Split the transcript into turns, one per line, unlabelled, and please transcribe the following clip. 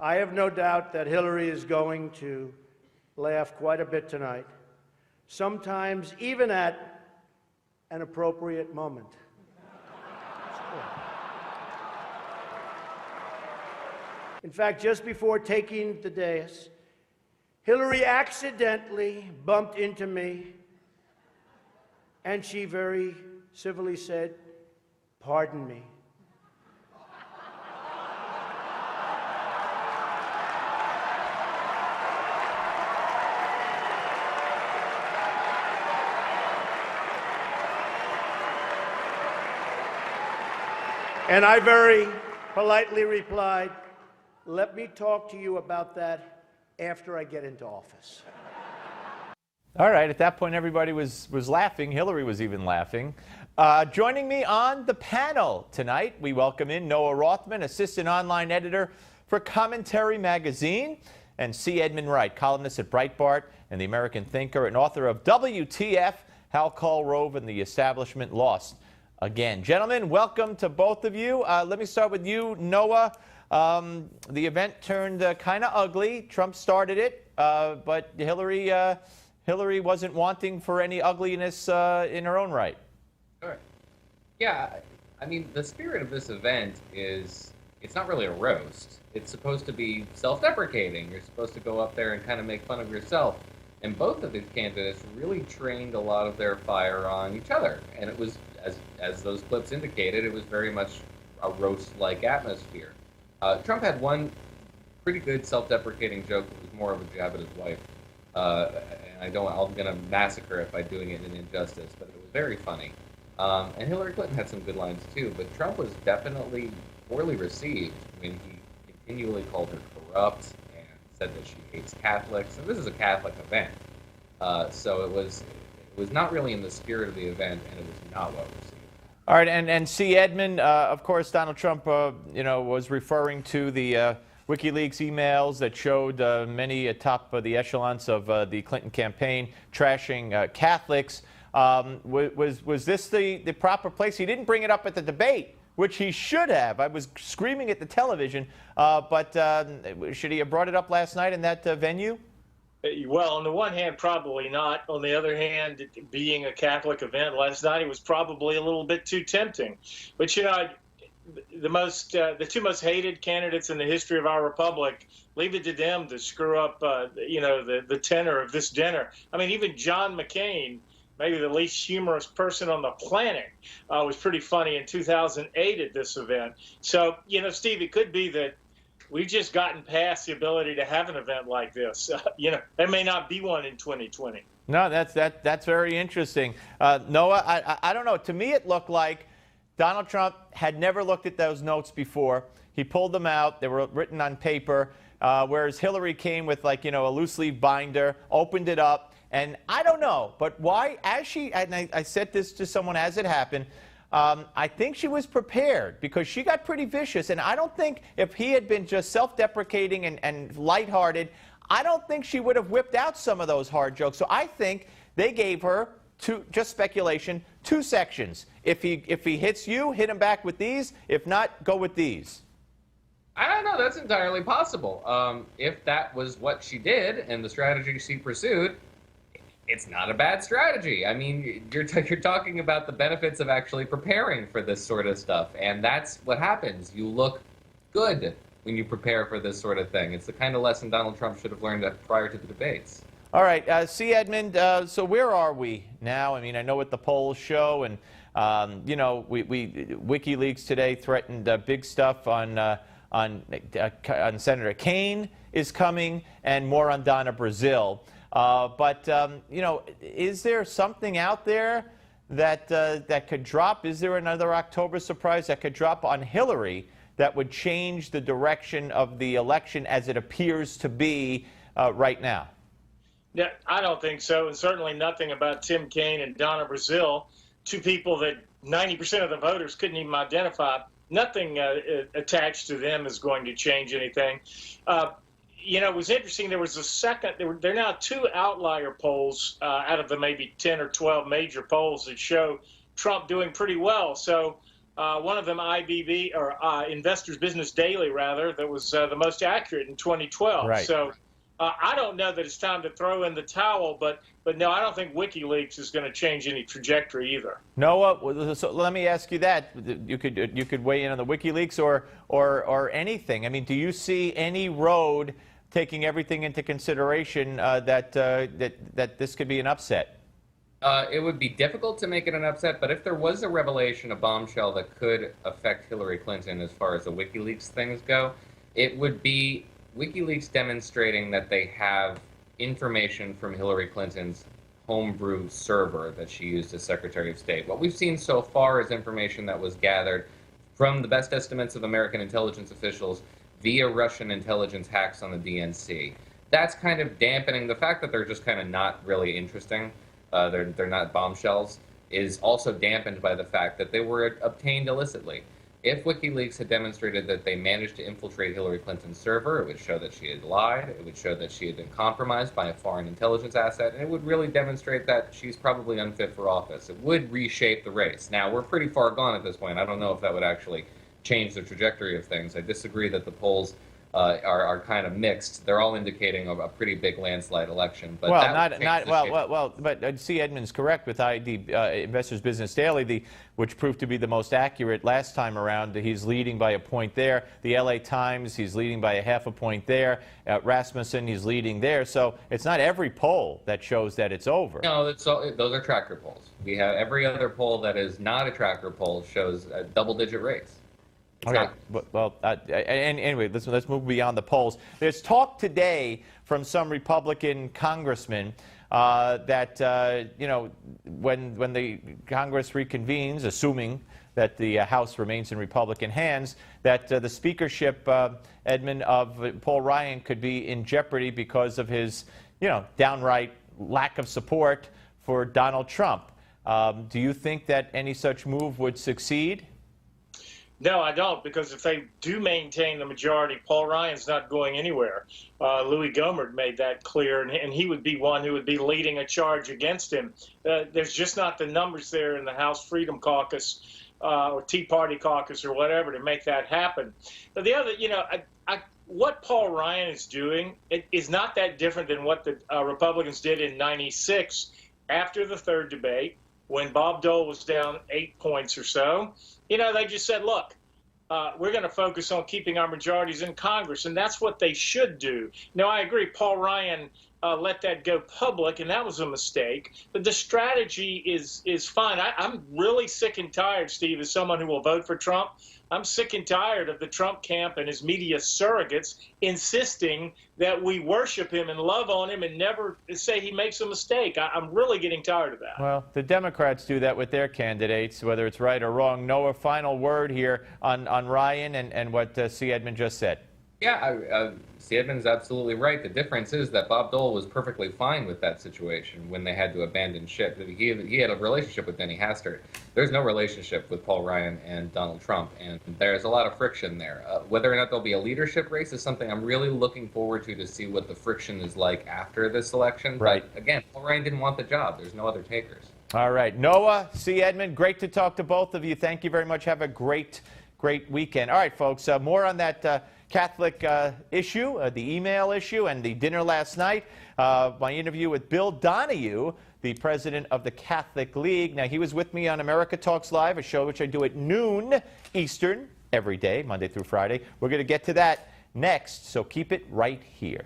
I have no doubt that Hillary is going to laugh quite a bit tonight, sometimes even at an appropriate moment. In fact, just before taking the dais, Hillary accidentally bumped into me, and she very civilly said, "Pardon me." And I very politely replied, "Let me talk to you about that after I get into office."
All right, at that point, everybody was laughing. Hillary was even laughing. Joining me on the panel tonight, we welcome in Noah Rothman, assistant online editor for Commentary Magazine, and C. Edmund Wright, columnist at Breitbart and the American Thinker, and author of WTF, How Karl Rove and the Establishment Lost Again. Gentlemen, welcome to both of you. Let me start with you, Noah. The event turned kind of ugly. Trump started it, but Hillary wasn't wanting for any ugliness in her own right.
Sure. Yeah, I mean, the spirit of this event is, it's not really a roast. It's supposed to be self-deprecating. You're supposed to go up there and kind of make fun of yourself. And both of these candidates really trained a lot of their fire on each other. And it was, as those clips indicated, it was very much a roast-like atmosphere. Trump had one pretty good self-deprecating joke that was more of a jab at his wife. And I'm going to massacre it by doing it in injustice, but it was very funny. And Hillary Clinton had some good lines too, but Trump was definitely poorly received when he continually called her corrupt and said that she hates Catholics. And this is a Catholic event. So it was not really in the spirit of the event, and it was not well received.
All right, and C. Edmund, of course, Donald Trump, was referring to the WikiLeaks emails that showed many top of the echelons of the Clinton campaign trashing Catholics. Was this the proper place? He didn't bring it up at the debate, which he should have. I was screaming at the television, but should he have brought it up last night in that venue?
Well, on the one hand, probably not. On the other hand, being a Catholic event last night, it was probably a little bit too tempting. But, you know, the two most hated candidates in the history of our republic, leave it to them to screw up, the tenor of this dinner. I mean, even John McCain, maybe the least humorous person on the planet, was pretty funny in 2008 at this event. So, you know, Steve, it could be that we've just gotten past the ability to have an event like this. There may not be one in 2020.
No, that's very interesting. Noah, I don't know. To me, it looked like Donald Trump had never looked at those notes before. He pulled them out. They were written on paper, whereas Hillary came with, like, a loose leaf binder, opened it up. And I don't know, but why, and I said this to someone as it happened, I think she was prepared because she got pretty vicious. And I don't think if he had been just self-deprecating and lighthearted, I don't think she would have whipped out some of those hard jokes. So I think they gave her, just speculation, 2 sections. If he hits you, hit him back with these. If not, go with these.
I don't know. That's entirely possible. If that was what she did and the strategy she pursued, it's not a bad strategy. I mean, you're talking about the benefits of actually preparing for this sort of stuff, and that's what happens. You look good when you prepare for this sort of thing. It's the kind of lesson Donald Trump should have learned prior to the debates.
All right, C. Edmund, so where are we now? I mean, I know what the polls show, and, WikiLeaks today threatened big stuff on Senator Kaine is coming, and more on Donna Brazile. But is there something out there that could drop? Is there another October surprise that could drop on Hillary that would change the direction of the election as it appears to be right now?
Yeah, I don't think so, and certainly nothing about Tim Kaine and Donna Brazile, 2 people that 90% of the voters couldn't even identify. Nothing attached to them is going to change anything. It was interesting. There was there are now 2 outlier polls out of the maybe 10 or 12 major polls that show Trump doing pretty well. So one of them IBB, or Investors Business Daily, rather, that was the most accurate in 2012.
Right.
So I don't know that it's time to throw in the towel, but no, I don't think WikiLeaks is going to change any trajectory either.
Noah, so let me ask you that. You could weigh in on the WikiLeaks or anything. I mean, do you see any road, taking everything into consideration, that this could be an upset?
It would be difficult to make it an upset, but if there was a revelation, a bombshell that could affect Hillary Clinton as far as the WikiLeaks things go, it would be WikiLeaks demonstrating that they have information from Hillary Clinton's homebrew server that she used as Secretary of State. What we've seen so far is information that was gathered from the best estimates of American intelligence officials via Russian intelligence hacks on the DNC. That's kind of dampening the fact that they're just kind of not really interesting. They're not bombshells, is also dampened by the fact that they were obtained illicitly. If WikiLeaks had demonstrated that they managed to infiltrate Hillary Clinton's server, it would show that she had lied, it would show that she had been compromised by a foreign intelligence asset, and it would really demonstrate that she's probably unfit for office. It would reshape the race. Now, we're pretty far gone at this point. I don't know if that would actually change the trajectory of things. I disagree that the polls are kind of mixed. They're all indicating a pretty big landslide election. But
but C. Edmund's correct with Investors Business Daily, which proved to be the most accurate last time around. He's leading by a point there. The LA Times, he's leading by a half a point there. Rasmussen, he's leading there. So it's not every poll that shows that it's over.
No, those are tracker polls. We have every other poll that is not a tracker poll shows a double-digit rates.
Okay. Anyway, let's move beyond the polls. There's talk today from some Republican congressmen that when the Congress reconvenes, assuming that the House remains in Republican hands, that the speakership, Edmund, of Paul Ryan could be in jeopardy because of his, downright lack of support for Donald Trump. Do you think that any such move would succeed?
No, I don't, because if they do maintain the majority, Paul Ryan's not going anywhere. Louis Gohmert made that clear, and he would be one who would be leading a charge against him. There's just not the numbers there in the House Freedom Caucus or Tea Party Caucus or whatever to make that happen. But the other, what Paul Ryan is doing is not that different than what the Republicans did in '96 after the third debate, when Bob Dole was down 8 points or so. They just said, look, we're going to focus on keeping our majorities in Congress, and that's what they should do. Now, I agree, Paul Ryan let that go public, and that was a mistake. But the strategy is fine. I'm really sick and tired, Steve, as someone who will vote for Trump. I'm sick and tired of the Trump camp and his media surrogates insisting that we worship him and love on him and never say he makes a mistake. I'm really getting tired of that.
Well, the Democrats do that with their candidates, whether it's right or wrong. Noah, final word here on Ryan and what C. Edmund just said.
Yeah, C. Edmund's absolutely right. The difference is that Bob Dole was perfectly fine with that situation when they had to abandon ship. He had a relationship with Denny Hastert. There's no relationship with Paul Ryan and Donald Trump, and there's a lot of friction there. Whether or not there'll be a leadership race is something I'm really looking forward to see what the friction is like after this election.
Right.
But again, Paul Ryan didn't want the job. There's no other takers.
All right. Noah, C. Edmund, great to talk to both of you. Thank you very much. Have a great weekend. All right, folks, more on that Catholic issue, the email issue, and the dinner last night. My interview with Bill Donahue, the president of the Catholic League. Now, he was with me on America Talks Live, a show which I do at noon Eastern every day, Monday through Friday. We're going to get to that next, so keep it right here.